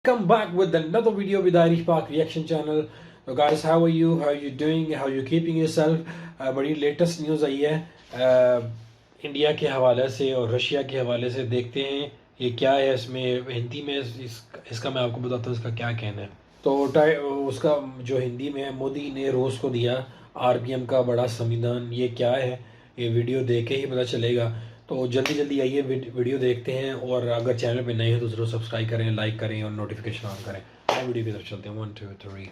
Come back with another video with Irish Park Reaction Channel. So guys, how are you? How are you doing? How are you keeping yourself? बड़ी latest news आई है India के हवाले से और Russia के हवाले से। देखते हैं ये क्या है। इसमें हिंदी में इसका मैं आपको बताता हूँ इसका क्या कहना है। तो उसका जो हिंदी में है, मोदी ने रूस को दिया आरबीएम का बड़ा संविधान। ये क्या है, ये वीडियो देख के ही पता चलेगा। तो जल्दी जल्दी आइए वीडियो देखते हैं, और अगर चैनल पे नए हैं तो ज़रूर सब्सक्राइब करें, लाइक करें और नोटिफिकेशन ऑन करें। आए वीडियो की तरफ चलते हैं। 1 2 3।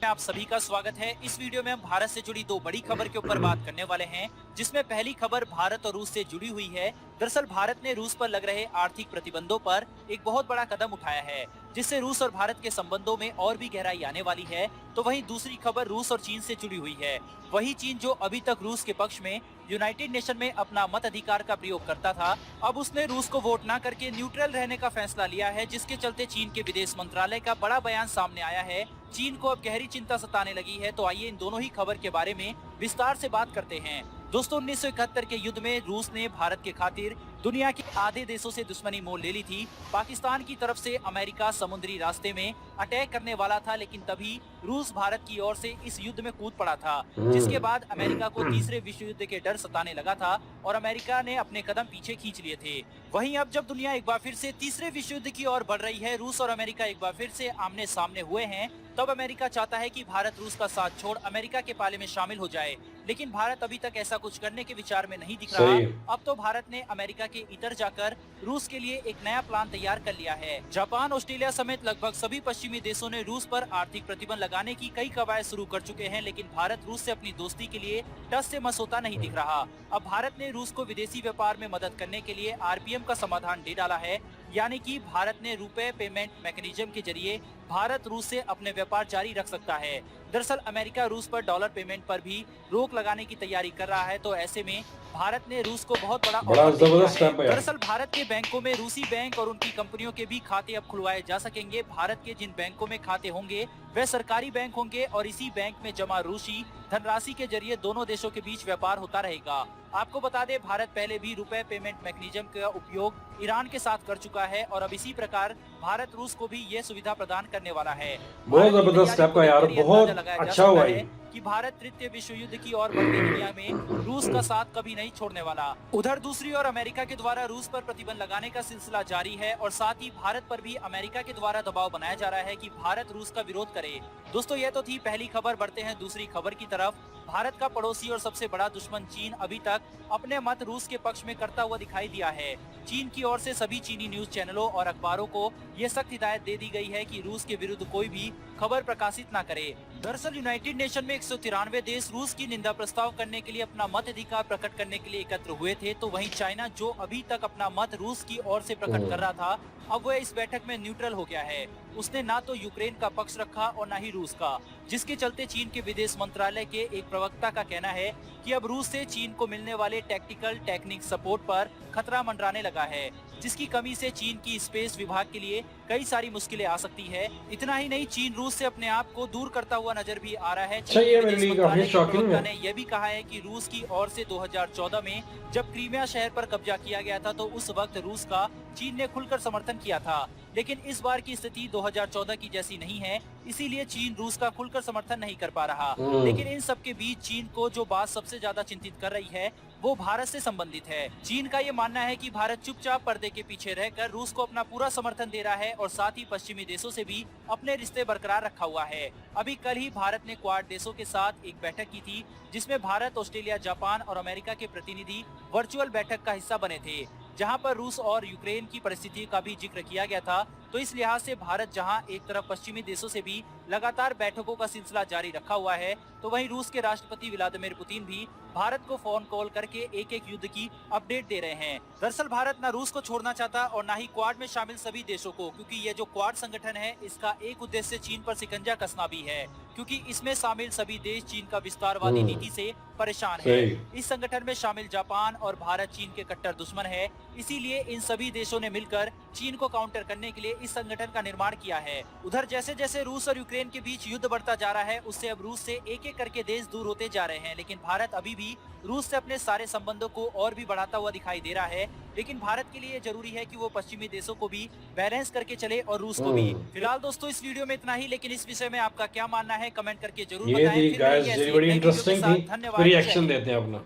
आप सभी का स्वागत है। इस वीडियो में हम भारत से जुड़ी दो बड़ी खबर के ऊपर बात करने वाले हैं, जिसमें पहली खबर भारत और रूस से जुड़ी हुई है। दरअसल भारत ने रूस पर लग रहे आर्थिक प्रतिबंधों पर एक बहुत बड़ा कदम उठाया है, जिससे रूस और भारत के संबंधों में और भी गहराई आने वाली है। तो वहीं दूसरी खबर रूस और चीन से जुड़ी हुई है। वही चीन जो अभी तक रूस के पक्ष में यूनाइटेड नेशन में अपना मताधिकार का प्रयोग करता था, अब उसने रूस को वोट न करके न्यूट्रल रहने का फैसला लिया है, जिसके चलते चीन के विदेश मंत्रालय का बड़ा बयान सामने आया है। चीन को अब गहरी चिंता सताने लगी है। तो आइए इन दोनों ही खबर के बारे में विस्तार से बात करते हैं। दोस्तों, 1971 के युद्ध में रूस ने भारत के खातिर दुनिया के आधे देशों से दुश्मनी मोल ले ली थी। पाकिस्तान की तरफ से अमेरिका समुद्री रास्ते में अटैक करने वाला था, लेकिन तभी रूस भारत की ओर से इस युद्ध में कूद पड़ा था, जिसके बाद अमेरिका को तीसरे विश्व युद्ध के डर सताने लगा था और अमेरिका ने अपने कदम पीछे खींच लिए थे। वहीं अब जब दुनिया एक बार फिर से तीसरे विश्व युद्ध की ओर बढ़ रही है, रूस और अमेरिका एक बार फिर से आमने सामने हुए हैं, तब अमेरिका चाहता है कि भारत रूस का साथ छोड़ अमेरिका के पाले में शामिल हो जाए। लेकिन भारत अभी तक ऐसा कुछ करने के विचार में नहीं दिख रहा। अब तो भारत ने अमेरिका के इतर जाकर रूस के लिए एक नया प्लान तैयार कर लिया है। जापान, ऑस्ट्रेलिया समेत लगभग सभी पश्चिमी देशों ने रूस पर आर्थिक प्रतिबंध लगाने की कई कवायद शुरू कर चुके हैं, लेकिन भारत रूस से अपनी दोस्ती के लिए टस से मस होता नहीं दिख रहा। अब भारत ने रूस को विदेशी व्यापार में मदद करने के लिए आरपीएम का समाधान दे डाला है, यानी कि भारत ने रुपए पेमेंट मैकेनिज्म के जरिए भारत रूस से अपने व्यापार जारी रख सकता है। दरअसल अमेरिका रूस पर डॉलर पेमेंट पर भी रोक लगाने की तैयारी कर रहा है। तो ऐसे में भारत ने रूस को बहुत बड़ा जबरदस्त स्टेप है। दरअसल भारत के बैंकों में रूसी बैंक और उनकी कंपनियों के भी खाते अब खुलवाए जा सकेंगे। भारत के जिन बैंकों में खाते होंगे वे सरकारी बैंक होंगे और इसी बैंक में जमा रूसी धनराशि के जरिए दोनों देशों के बीच व्यापार होता रहेगा। आपको बता दें, भारत पहले भी रुपए पेमेंट मैकेनिज्म का उपयोग ईरान के साथ कर चुका है और अब इसी प्रकार भारत रूस को भी ये सुविधा प्रदान करने वाला है। बहुत जबरदस्त स्टेप है यार, बहुत अच्छा हुआ है कि भारत तृतीय विश्व युद्ध की ओर बढ़ती दुनिया में रूस का साथ कभी नहीं छोड़ने वाला। उधर दूसरी ओर अमेरिका के द्वारा रूस पर प्रतिबंध लगाने का सिलसिला जारी है और साथ ही भारत पर भी अमेरिका के द्वारा दबाव बनाया जा रहा है कि भारत रूस का विरोध करे। दोस्तों, ये तो थी पहली खबर। बढ़ते हैं दूसरी खबर की तरफ। भारत का पड़ोसी और सबसे बड़ा दुश्मन चीन अभी तक अपने मत रूस के पक्ष में करता हुआ दिखाई दिया है। चीन की ओर से सभी चीनी न्यूज चैनलों और अखबारों को ये सख्त हिदायत दे दी गई है कि रूस के विरुद्ध कोई भी खबर प्रकाशित न करे। दरअसल यूनाइटेड नेशन में 193 देश रूस की निंदा प्रस्ताव करने के लिए अपना मत अधिकार प्रकट करने के लिए एकत्र हुए थे। तो वहीं चाइना, जो अभी तक अपना मत रूस की ओर से प्रकट कर रहा था, अब वह इस बैठक में न्यूट्रल हो गया है। उसने ना तो यूक्रेन का पक्ष रखा और ना ही रूस का, जिसके चलते चीन के विदेश मंत्रालय के एक प्रवक्ता का कहना है कि अब रूस से चीन को मिलने वाले टेक्निक सपोर्ट पर खतरा मंडराने लगा है, जिसकी कमी से चीन की स्पेस विभाग के लिए कई सारी मुश्किलें आ सकती है। इतना ही नहीं, चीन रूस से अपने आप को दूर करता हुआ नजर भी आ रहा है। प्रवक्ता ने यह भी कहा है कि रूस की ओर से 2014 में जब क्रीमिया शहर पर कब्जा किया गया था, तो उस वक्त रूस का चीन ने खुलकर समर्थन किया था, लेकिन इस बार की स्थिति 2014 की जैसी नहीं है, इसीलिए चीन रूस का खुलकर समर्थन नहीं कर पा रहा। लेकिन इन सब के बीच चीन को जो बात सबसे ज्यादा चिंतित कर रही है वो भारत से संबंधित है। चीन का ये मानना है कि भारत चुपचाप पर्दे के पीछे रहकर रूस को अपना पूरा समर्थन दे रहा है और साथ ही पश्चिमी देशों से भी अपने रिश्ते बरकरार रखा हुआ है। अभी कल ही भारत ने क्वाड देशों के साथ एक बैठक की थी, जिसमें भारत, ऑस्ट्रेलिया, जापान और अमेरिका के प्रतिनिधि वर्चुअल बैठक का हिस्सा बने थे, जहां पर रूस और यूक्रेन की परिस्थिति का भी जिक्र किया गया था। तो इस लिहाज से भारत जहां एक तरफ पश्चिमी देशों से भी लगातार बैठकों का सिलसिला जारी रखा हुआ है, तो वहीं रूस के राष्ट्रपति व्लादिमीर पुतिन भी भारत को फोन कॉल करके एक एक युद्ध की अपडेट दे रहे हैं। दरअसल भारत न रूस को छोड़ना चाहता और न ही क्वाड में शामिल सभी देशों को, क्योंकि ये जो क्वाड संगठन है इसका एक उद्देश्य चीन पर शिकंजा कसना भी है, क्योंकि इसमें शामिल सभी देश चीन का विस्तारवादी नीति से परेशान है। इस संगठन में शामिल जापान और भारत चीन के कट्टर दुश्मन है, इसीलिए इन सभी देशों ने मिलकर चीन को काउंटर करने के लिए इस संगठन का निर्माण किया है। उधर जैसे जैसे रूस और यूक्रेन के बीच युद्ध बढ़ता जा रहा है, उससे अब रूस से एक एक करके देश दूर होते जा रहे हैं, लेकिन भारत अभी भी रूस से अपने सारे संबंधों को और भी बढ़ाता हुआ दिखाई दे रहा है। लेकिन भारत के लिए जरूरी है कि वो पश्चिमी देशों को भी बैलेंस करके चले और रूस को भी। फिलहाल दोस्तों इस वीडियो में इतना ही, लेकिन इस विषय में आपका क्या मानना है कमेंट करके जरूर ये बताएं। थी फिर गाइस मिलेंगे ऐसी बड़ी एक नई वीडियो के इंटरेस्टिंग साथ। थी, धन्यवाद। रिएक्शन देते हैं अपना।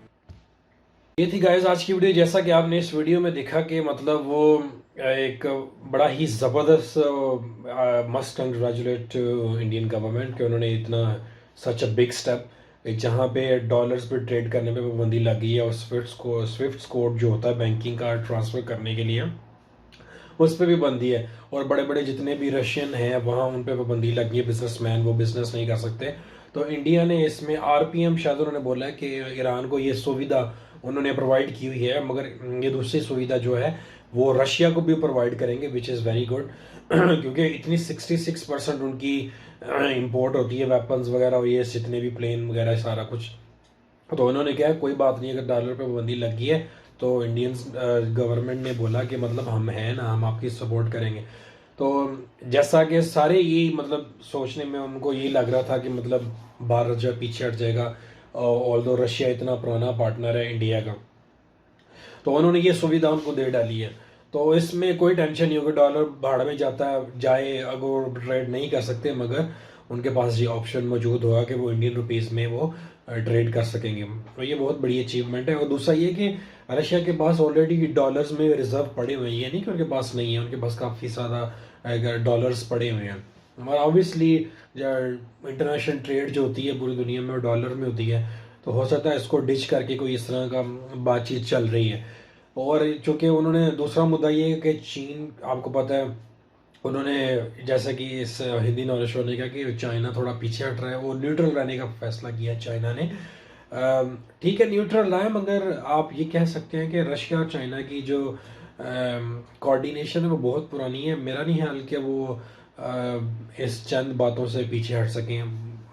ये थी गाइस आज की वीडियो। जैसा कि आपने इस वीडियो में देखा कि मतलब वो एक बड़ा ही ज़बरदस्त मस्ट कंग्रेचुलेट इंडियन गवर्नमेंट कि उन्होंने इतना सच अ बिग स्टेप, जहाँ पे डॉलर्स पे ट्रेड करने पे पाबंदी लगी है और स्विफ्ट कोड जो होता है बैंकिंग का ट्रांसफ़र करने के लिए, उस पर भी बंदी है। और बड़े बड़े जितने भी रशियन हैं वहाँ उन पर पाबंदी लगी है, बिजनेसमैन वो बिजनेस नहीं कर सकते। तो इंडिया ने इसमें आरपीएम शायद उन्होंने बोला है कि ईरान को ये सुविधा उन्होंने प्रोवाइड की हुई है, मगर ये दूसरी सुविधा जो है वो रशिया को भी प्रोवाइड करेंगे, विच इज़ वेरी गुड क्योंकि इतनी 66% उनकी इंपोर्ट होती है वेपन्स वगैरह और ये जितने भी प्लेन वगैरह सारा कुछ। तो उन्होंने क्या है, कोई बात नहीं, अगर डॉलर पे पाबंदी लगी है तो इंडियन गवर्नमेंट ने बोला कि मतलब हम हैं ना, हम आपकी सपोर्ट करेंगे। तो जैसा कि सारे ये मतलब सोचने में उनको ये लग रहा था कि मतलब भारत जो पीछे हट जाएगा, ऑल्दो रशिया इतना पुराना पार्टनर है इंडिया का, तो उन्होंने ये सुविधा उनको दे डाली है। तो इसमें कोई टेंशन नहीं होगी, डॉलर भाड़ में जाए अगर वो ट्रेड नहीं कर सकते, मगर उनके पास ये ऑप्शन मौजूद होगा कि वो इंडियन रुपीज़ में वो ट्रेड कर सकेंगे। तो ये बहुत बड़ी अचीवमेंट है। और दूसरा ये कि रशिया के पास ऑलरेडी डॉलर्स में रिजर्व पड़े हुए हैं, ये नहीं कि उनके पास नहीं है, उनके पास काफ़ी ज़्यादा डॉलर्स पड़े हुए हैं। और ऑब्वियसली इंटरनेशनल ट्रेड जो होती है पूरी दुनिया में वो डॉलर में होती है, तो हो सकता है इसको डिच करके कोई इस तरह का बातचीत चल रही है। और चूँकि उन्होंने दूसरा मुद्दा ये है कि चीन, आपको पता है उन्होंने जैसा कि इस हिंदी नॉलेज होने का कि चाइना थोड़ा पीछे हट रहा है, वो न्यूट्रल रहने का फैसला किया है चाइना ने। ठीक है न्यूट्रल रहा है, मगर आप ये कह सकते हैं कि रशिया और चाइना की जो कोऑर्डिनेशन है वो बहुत पुरानी है। मेरा नहीं ख्याल कि वो इस चंद बातों से पीछे हट सकें।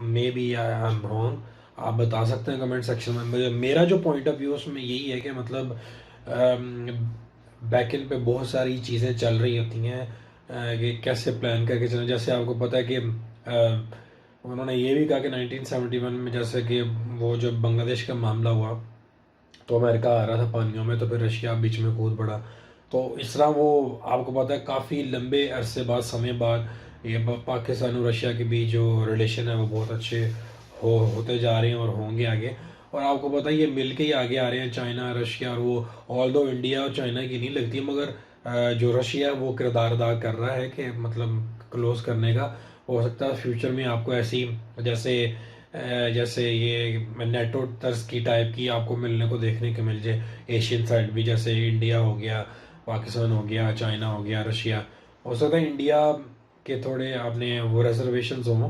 Maybe I am wrong, आप बता सकते हैं कमेंट सेक्शन में। मेरा जो पॉइंट ऑफ व्यू उसमें यही है कि मतलब बैक एंड पे बहुत सारी चीज़ें चल रही होती हैं कि कैसे प्लान करके चलें। जैसे आपको पता है कि उन्होंने ये भी कहा कि 1971 में जैसे कि वो जब बांग्लादेश का मामला हुआ तो अमेरिका आ रहा था पानियों में, तो फिर रशिया बीच में कूद पड़ा। तो इस तरह वो आपको पता है काफ़ी लंबे अरसे बाद, समय बाद ये पाकिस्तान और रशिया के बीच जो रिलेशन है वो बहुत अच्छे होते जा रहे हैं और होंगे आगे। और आपको पता है ये मिल के ही आगे आ रहे हैं चाइना रशिया, और वो ऑल्दो इंडिया और चाइना की नहीं लगती, मगर जो रशिया वो किरदार अदा कर रहा है कि मतलब क्लोज करने का। हो सकता है फ्यूचर में आपको ऐसी जैसे ये नेटो तर्ज की टाइप की आपको मिलने को देखने को मिल जाए एशियन साइड भी, जैसे इंडिया हो गया, पाकिस्तान हो गया, चाइना हो गया, रशिया। हो सकता है इंडिया के थोड़े अपने वो रिजर्वेशन हों,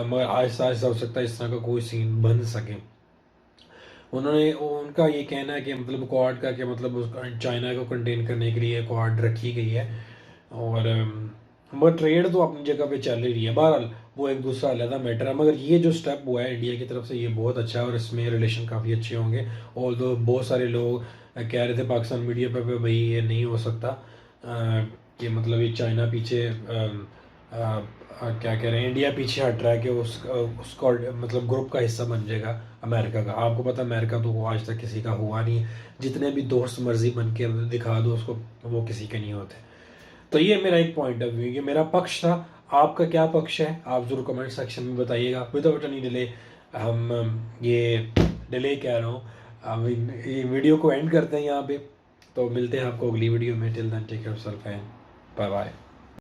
मगर आहिस्ता आहिस्ता हो सकता है इस तरह का कोई सीन बन सके। उनका ये कहना है कि मतलब क्वाड का कि मतलब चाइना को कंटेन करने के लिए क्वाड रखी गई है, और मगर ट्रेड तो अपनी जगह पे चल ही रही है। बहरहाल वो एक दूसरा अलग मैटर है, मगर ये जो स्टेप हुआ है इंडिया की तरफ से ये बहुत अच्छा है और इसमें रिलेशन काफ़ी अच्छे होंगे। और तो बहुत सारे लोग कह रहे थे पाकिस्तान मीडिया पे भाई ये नहीं हो सकता कि मतलब ये चाइना पीछे क्या कह रहे हैं, इंडिया पीछे हट रहा है कि उसका मतलब ग्रुप का हिस्सा बन जाएगा अमेरिका का। आपको पता है अमेरिका तो वो आज तक किसी का हुआ नहीं, जितने भी दोस्त मर्जी बन के दिखा दो उसको, वो किसी के नहीं होते। तो ये मेरा एक पॉइंट ऑफ व्यू, ये मेरा पक्ष था। आपका क्या पक्ष है आप ज़रूर कमेंट सेक्शन में बताइएगा। विदाउट एनी डिले हम ये डिले कह रहा हूँ, हम ये वीडियो को एंड करते हैं यहाँ पे। तो मिलते हैं आपको अगली वीडियो में। Till then take care of yourself and bye bye.